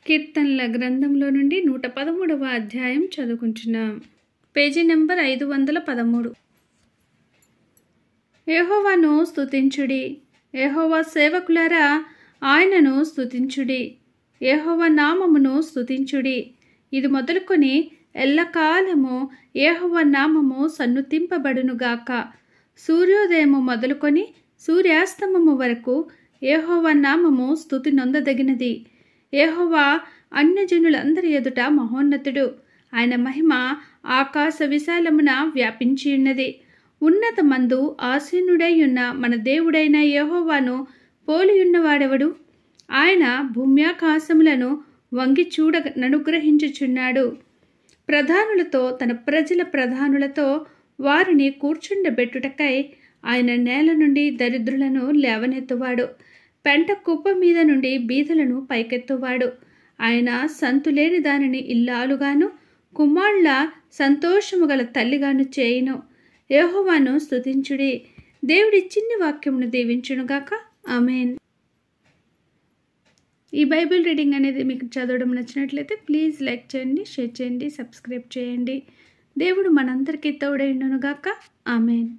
కీర్తనల గ్రంథంలో నుండి 113వ అధ్యాయం చదువుకుంటున్నాం. Page number 513. యెహోవాను స్తుతించుడి, యెహోవా సేవకులారా ఆయనను స్తుతించుడి, యెహోవా నామమును స్తుతించుడి. ఇది మొదలుకొని ఎల్లకాలము యెహోవా నామము సన్నుతింపబడునుగాక. సూర్యోదయము మొదలుకొని సూర్యాస్తమము వరకు యెహోవా నామము స్తుతి నొందదగినది. యెహోవా అన్యజనులందరి ఎదుట మహోన్నతుడు. ఆయన మహిమ ఆకాశ విశాలమున వ్యాపించియున్నది. ఉన్నతమందు ఆసీనుడై ఉన్న మన దేవుడైన యెహోవాను పోలియున్నవాడెవడు? ఆయన భూమ్యాకాశములను వంగి చూడననుగ్రహించుచున్నాడు. ప్రధానులతో, తన ప్రజల ప్రధానులతో వారిని కూర్చుండబెట్టుటకై ఆయన నేల నుండి దరిద్రులను లేవనెత్తువాడు. పెంట కుప్ప మీద నుండి బీదలను పైకెత్తువాడు. ఆయన సంతులేని దానిని ఇల్లాలుగాను, కుమారుల సంతోషము గల తల్లిగాను చేయును. యెహోవాను స్తుతించుడి. దేవుడి చిన్ని వాక్యమును దీవించునుగాక. ఆమేన్. ఈ బైబిల్ రీడింగ్ అనేది మీకు చదవడం నచ్చినట్లయితే ప్లీజ్ లైక్ చేయండి, షేర్ చేయండి, సబ్స్క్రైబ్ చేయండి. దేవుడు మనందరికీ తోడైండునుగాక. ఆమేన్.